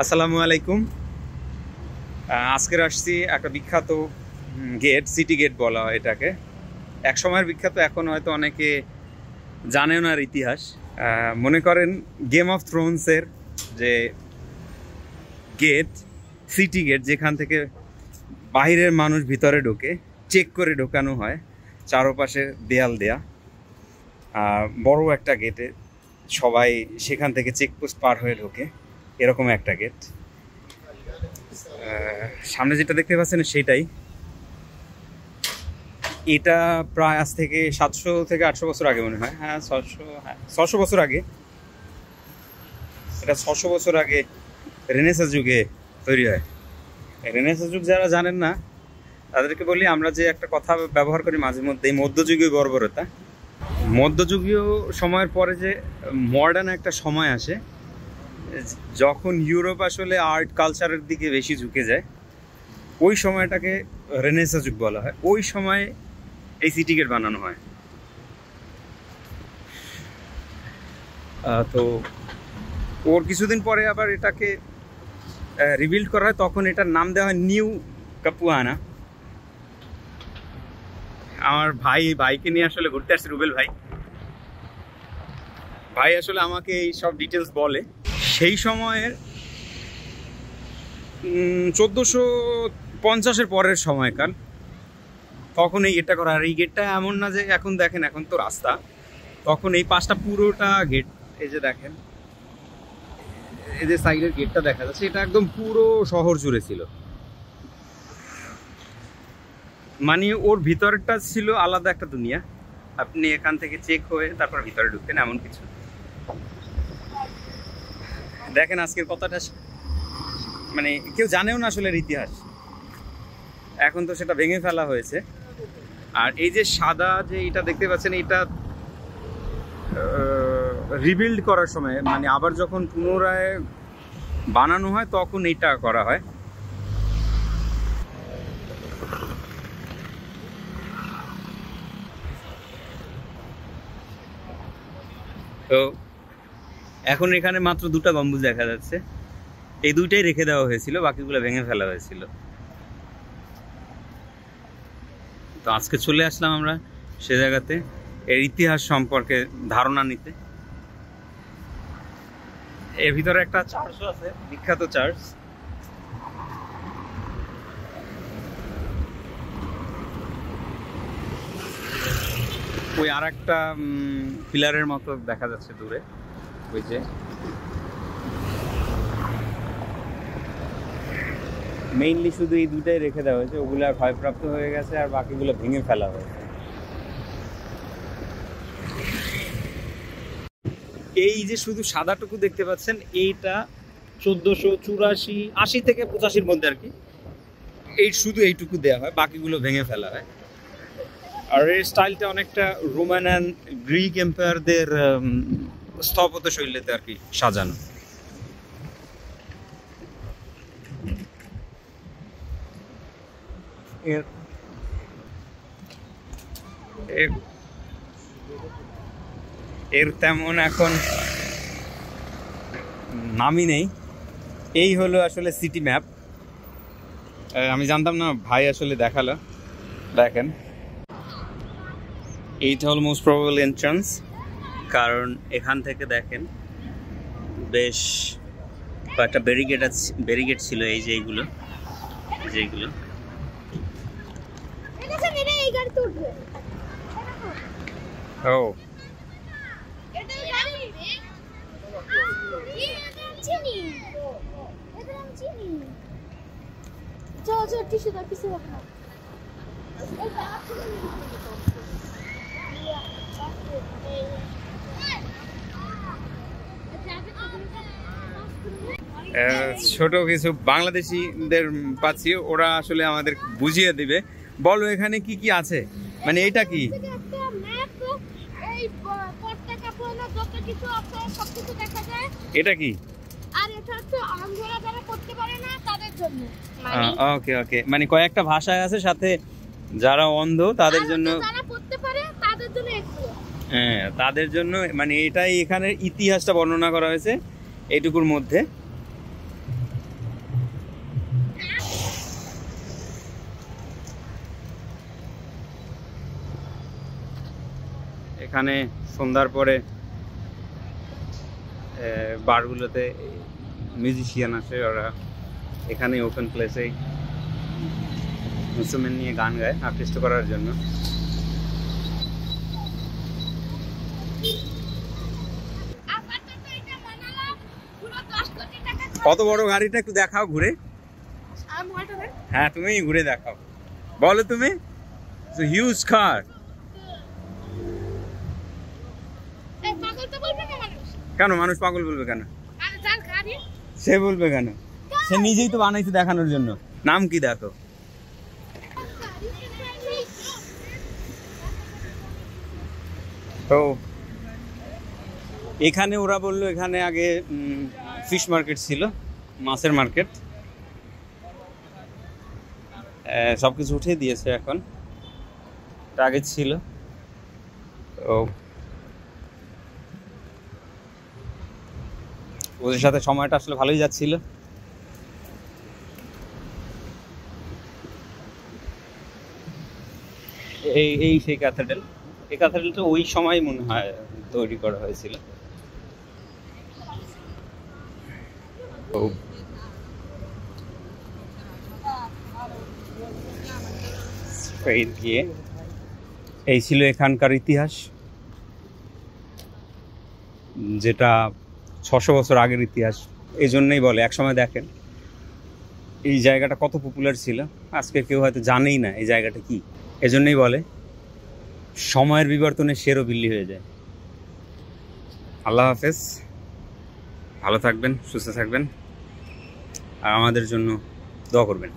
আসসালামু আলাইকুম। আজকের আসছি একটা বিখ্যাত গেট, সিটি গেট বলা হয় এটাকে। এক সময়ের বিখ্যাত, এখন হয়তো অনেকে জানেও না ইতিহাস। মনে করেন গেম অফ থ্রোনসের যে গেট, সিটি গেট, যেখান থেকে বাহিরের মানুষ ভিতরে ঢোকে, চেক করে ঢোকানো হয়, চারপাশে দেয়াল দেয়া বড় একটা গেটে সবাই সেখান থেকে চেকপোস্ট পার হয়ে ঢোকে, এরকম একটা গেট। সামনে যেটা দেখতে পাচ্ছেন সেটাই। এটা প্রায় আজ থেকে 700 থেকে 800 বছর আগে মনে হয়। হ্যাঁ, 600 বছর আগে। এটা 600 বছর আগে রেনেসাঁ যুগে তৈরি হয়। রেনেসাঁ যুগ যারা জানেন না তাদেরকে বলি, আমরা যে একটা কথা ব্যবহার করি মাঝে মধ্যে, মধ্যযুগীয় বর্বরতা। মধ্যযুগীয় সময়ের পরে যে মডার্ন একটা সময় আসে, যখন ইউরোপ আসলে আর্ট কালচারের দিকে বেশি ঝুঁকে যায়, ওই সময়টাকে রেনেসাঁ যুগ বলা হয়। ওই সময় এই সিটি গেট বানানো হয়। তো ওর কিছুদিন পরে আবার এটাকে রিবিল্ড করা হয়, তখন এটার নাম দেওয়া হয় নিউ কাপুয়ানা। আমার ভাইকে নিয়ে আসলে ঘুরতে আসছে, রুবেল ভাই আসলে আমাকে এই সব ডিটেলস বলে। সেই সময়ের 1450-এর পরের সময়কাল, তখন এই গেটটা করা। আর এই গেটটা এমন না যে এখন দেখেন, এখন তো রাস্তা, তখন এই পাশটা পুরোটা গেট। এই যে দেখেন, এই যে সাইডের গেটটা দেখা যাচ্ছে, এটা একদম পুরো শহর জুড়ে ছিল। মানে ওর ভিতরটা ছিল আলাদা একটা দুনিয়া। আপনি এখান থেকে চেক হয়ে তারপর ভিতরে ঢুকতেন, এমন কিছু। দেখেন আজকের কথাটা, মানে কেউ জানেও না আসলে ইতিহাস। এখন তো সেটা ভেঙে ফেলা হয়েছে। আর এই যে সাদা যে এটা দেখতে পাচ্ছেন, এটা রিবিল্ড করার সময়, মানে আবার যখন পুনরায় বানানো হয় তখন এইটা করা হয়। তো এখন এখানে মাত্র দুটো গম্বুজ দেখা যাচ্ছে। এই দুইটাই রেখে দেওয়া হয়েছিল, বাকিগুলো ভেঙে ফেলা হয়েছিল। তো আজকে চলে আসলাম আমরা সে জায়গাতে, এর ইতিহাস সম্পর্কে ধারণা নিতে। এর ভিতরে একটা চার্চও আছে, বিখ্যাত চার্চ। ওই আর একটা পিলারের মতো দেখা যাচ্ছে দূরে, ওই যে। মেইনলি শুধু এই দুটাই রেখে দেওয়া হয়েছে, ওগুলো আর ক্ষয়প্রাপ্ত হয়ে গেছে, আর বাকিগুলো ভেঙে ফেলা হয়েছে। এই যে শুধু সাদাটুকু দেখতে পাচ্ছেন, এইটা 1484-80 থেকে 85-র মধ্যে আর কি। এই শুধু এইটুকু দেওয়া হয়, বাকিগুলো ভেঙে ফেলা হয়। আর এর স্টাইলটা অনেকটা রোমান অ্যান্ড গ্রিক এম্পায়ারদের স্থপত্য শৈলীতে আর কি সাজানো। এর তেমন এখন নামই নেই। এই হলো আসলে সিটি ম্যাপ। আমি জানতাম না, ভাই আসলে দেখালো। দেখেন, এইটা হল মোস্ট প্রবাবল এন্ট্রান্স, কারণ এখান থেকে দেখেন বেশ কয়েকটা ব্যারিকেড ছিল। এই যে এইগুলো, যেগুলো ও ছোট কিছু বাংলাদেশিদের পাচ্ছি, ওরা আসলে আমাদের বুঝিয়ে দিবে। বলো এখানে কি কি আছে, মানে এটা কি? এটা কি? ওকে ওকে, মানে কয়েকটা ভাষায় আছে, সাথে যারা অন্ধ তাদের জন্য, হ্যাঁ তাদের জন্য, মানে এটাই এখানের ইতিহাসটা বর্ণনা করা হয়েছে এইটুকুর মধ্যে। এখানে সন্ধ্যার পরে বারগুলোতে মিউজিশিয়ান আসে, ওরা এখানে ওপেন প্লেসেই ইনস্ট্রুমেন্ট নিয়ে গান গায় আকৃষ্ট করার জন্য। কত বড় গাড়িটা একটু দেখাও ঘুরে। হ্যাঁ তুমি ঘুরে দেখাও, বলো তুমি। হিউজ কার। কেন মানুষ পাগল বলবে কেন? সে বলবে কেন? সে নিজেই তো বানাইছে দেখানোর জন্য। নাম কি দেখো? তো এখানে ওরা বললো এখানে আগে ফিশ মার্কেট ছিল, মাছের মার্কেট। সবকিছু উঠিয়ে দিয়েছে এখন, আগে ছিল। তো ওদের সাথে সময়টা আসলে ভালোই যাচ্ছিল। এই সেই ক্যাথেড্রাল। এই ক্যাথেড্রালটা ওই সময় মনে হয় তৈরি করা হয়েছিল। তো গিয়ে এই ছিল এখানকার ইতিহাস, যেটা 600 বছর আগের ইতিহাস। এই জন্যই বলে, একসময় দেখেন এই জায়গাটা কত পপুলার ছিল, আজকে কেউ হয়তো জানেই না এই জায়গাটা কি। এজন্যই বলে সময়ের বিবর্তনে শেরও বিল্লি হয়ে যায়। আল্লাহ হাফেজ, ভালো থাকবেন, সুস্থ থাকবেন, আর আমাদের জন্য দোয়া করবেন।